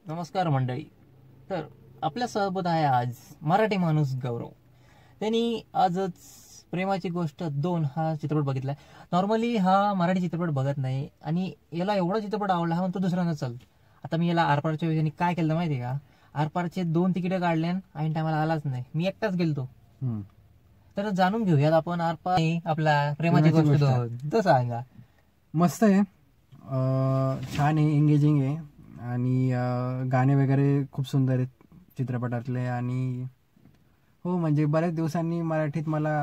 नमस्कार मंडळी. तर आपल्या सोबत आहे आज मराठी माणूस गौरव. त्यांनी आजच प्रेमाची गोष्ट 2 हा चित्रपट बघितलाय. नॉर्मली हा मराठी चित्रपट बघत नाही आणि याला एवढा चित्रपट आवडला हा म्हणतो दुसऱ्यांदा चल. आता मी याला आरपारच्या वेळी काय केलं माहिती का, आरपारचे 2 तिकीट काढले आणि टायमाला आलाच नाही, मी एकटाच गेलतो. तर जाणून घेऊयात आपण आरपार आपला प्रेमाची गोष्ट 2 तो सांगा. मस्त आहे, छान आहे, एंगेजिंग आहे आणि गाणे वगैरे खूप सुंदर आहेत चित्रपटातले. आणि हो म्हणजे बऱ्याच दिवसांनी मराठीत मला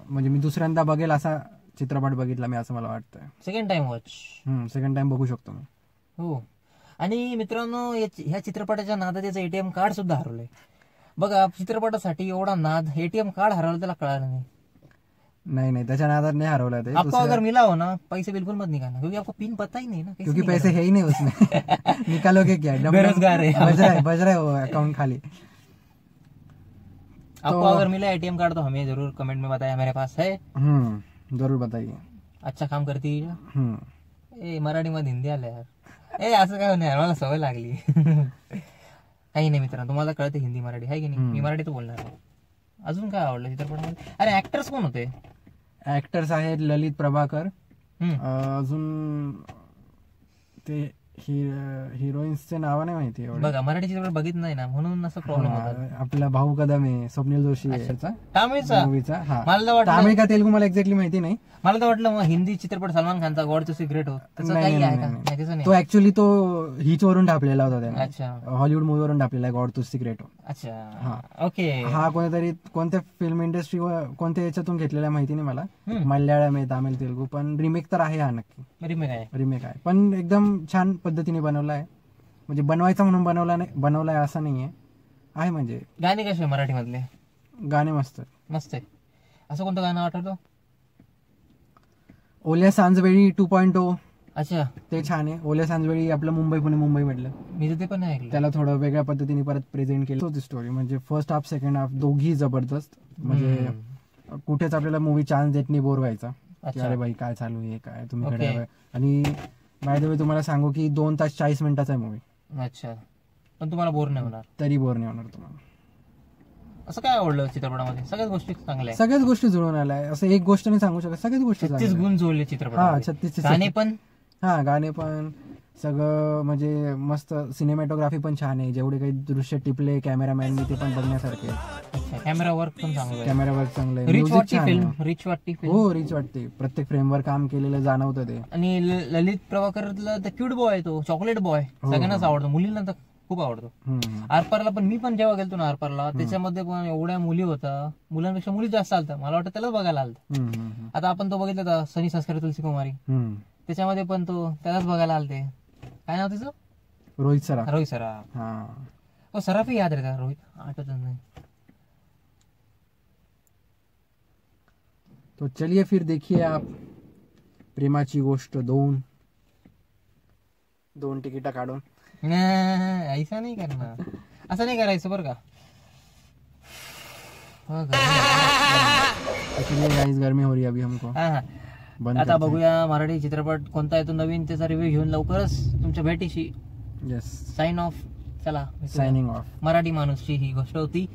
म्हणजे मी दुसऱ्यांदा बघेल असा चित्रपट बघितला मी, असं मला वाटतं. Second time watch. Second time बघू शकतो मी. हो. आणि मित्रांनो, ह्या चित्रपटाच्या नादात त्याचं एटीएम कार्ड सुद्धा हरवलंय. बघा, चित्रपटासाठी एवढा नाद, एटीएम कार्ड हरवलं त्याला कळालं नाही. नहीं त्याच्या नादात नहीं हरवला थे. आपको अगर मिला हो ना, पैसे बिल्कुल मत निकालना क्योंकि आपको पिन पता ही नहीं ना, क्योंकि पैसे है ही नहीं उसमें. निकालोगे क्या? बेरोजगार है, बज रहा है वो अकाउंट खाली. आपको अगर मिला एटीएम कार्ड तो हमें जरूर कमेंट में बताया, मेरे पास है. जरूर बताइए. अच्छा काम करती है. ए मराठी मध्ये हिंदी आलं यार. ए असं काय नाही, मला सवय लागली. काही नाही मित्रांनो, तुम्हाला कळते हिंदी मराठी आहे की नाही, मी मराठीत बोलणार आहे. अजून काय आवडलं चित्रपटामध्ये? अरे ऍक्टर्स कोण होते? ऍक्टर्स आहेत ललित प्रभाकर, अजून ते हिरोईन्सचे नाव नाही माहिती एवढे. बघा, मराठी चित्रपट बघित नाही ना, म्हणून असं प्रॉब्लेम होता. आपला भाऊ कदम आहे, स्वप्नील जोशी तामिळचा मूवीचा. मला तर वाटलं तामिळ का तेलगू मला एक्झॅक्टली माहिती नाही. मला तर वाटलं मग हिंदी चित्रपट सलमान खानचा गॉड टू सिक्रेट हो, त्याचं काही आहे का? नाही, त्याचं नाही. तो ऍक्च्युअली तो हीच वरून ढापलेला होता त्याने. अच्छा, हॉलिवूड मूवीवरून ढापलेला आहे गॉड टू सिक्रेट. अच्छा, ओके. हा कोणीतरी कोणत्या फिल्म इंडस्ट्री कोणत्या याच्यातून घेतलेला माहिती नाही मला, मल्याळम आहे, तामिळ, तेलगू, पण रिमेक तर आहे. हा नक्की रिमेक आहे, पण एकदम छान पद्धतीने बनवला आहे. म्हणजे बनवायचा म्हणून बनवलाय असं नाहीये, आहे. म्हणजे गाणे कसे मराठी मधले? गाणे मस्त आहे. असं कोणतं गाणं आठवतं? ओल्या सांजवेळी 2.0. अच्छा, ते छान आहे. ओल्या सांजवेळी आपलं मुंबई पुणे मुंबई म्हटलं, मी ते पण ऐकलं. त्याला थोडं वेगळ्या पद्धतीने परत प्रेझेंट केलं होती स्टोरी. म्हणजे फर्स्ट हाफ सेकंड हाफ दोघी जबरदस्त. म्हणजे कुठेच आपल्याला मूवी चान्स देत नाही बोर व्हायचा. अरे बाई काय चालू आहे, काय तुम्ही कडे. आणि बाय द वे तुम्हाला सांगू की 2 तास 40 मिनिटाचा आहे मूवी. अच्छा, पण तुम्हाला बोर नाही होणार? तरी बोर नाही होणार तुम्हाला. असं काय आवडलं चित्रपटामध्ये? सगळ्याच गोष्टी चांगल्या, सगळ्याच गोष्टी जुळून आल्या. असं एक गोष्ट नाही सांगू शकत, सगळ्याच गोष्टी 36 गुण जुळले चित्रपट. 36 गाणे पण सगळं म्हणजे मस्त. सिनेमॅटोग्राफी पण छान आहे. जेवढे काही दृश्य टिपले कॅमेरामॅननी ते पण बघण्यासारखे. कॅमेरा वर्क पण चांगलं, कॅमेरा वर्क चांगलं आहे. रिच वाटते फिल्म. हो, रिच वाटते. प्रत्येक फ्रेमवर काम केलेलं जाणवतं ते. आणि ललित प्रभाकरला द क्यूट बॉय, तो चॉकलेट बॉय सगळ्यांनाच आवडतो, मुलींना तर खूप आवडतो. आरपारला पण मी पण जेव्हा गेलतो ना आरपारला, त्याच्यामध्ये पण एवढ्या मुली होत्या, मुलांपेक्षा मुली जास्त आलत्या. मला वाटतं त्यालाच बघायला आलतं. आता आपण तो बघितला होता सनी संस्कार तुलसी कुमारी, त्याच्यामध्ये पण तो त्यालाच बघायला आलते. काय नाव तिचं? रोहित सराफ. हो, सराफी याद रहता, रोहित आठवत नाही. तो चलिए फिर देखिए आप प्रेमाची गोष्ट 2 तिकीट काढून. ऐसा नाही करणार, असं नाही करायचं बरं का. गर्मी हो रही अभी हमको. आता बघूया मराठी चित्रपट कोणता येतो नवीन, त्याचा रिव्ह्यू घेऊन लवकरच तुमच्या भेटीशी. Sign off. चला, साइनिंग ऑफ. मराठी माणूसची ही गोष्ट होती.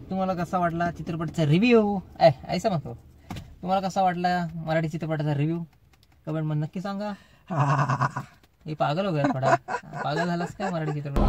तुम्हाला कसा वाटला चित्रपटाचा रिव्ह्यू? ऐसा म्हणतो, तुम्हाला कसा वाटला मराठी चित्रपटाचा रिव्ह्यू कमेंट मध्ये नक्की सांगा. हे पागल हो गया थोडा, पागल झालास काय मराठी चित्रपट.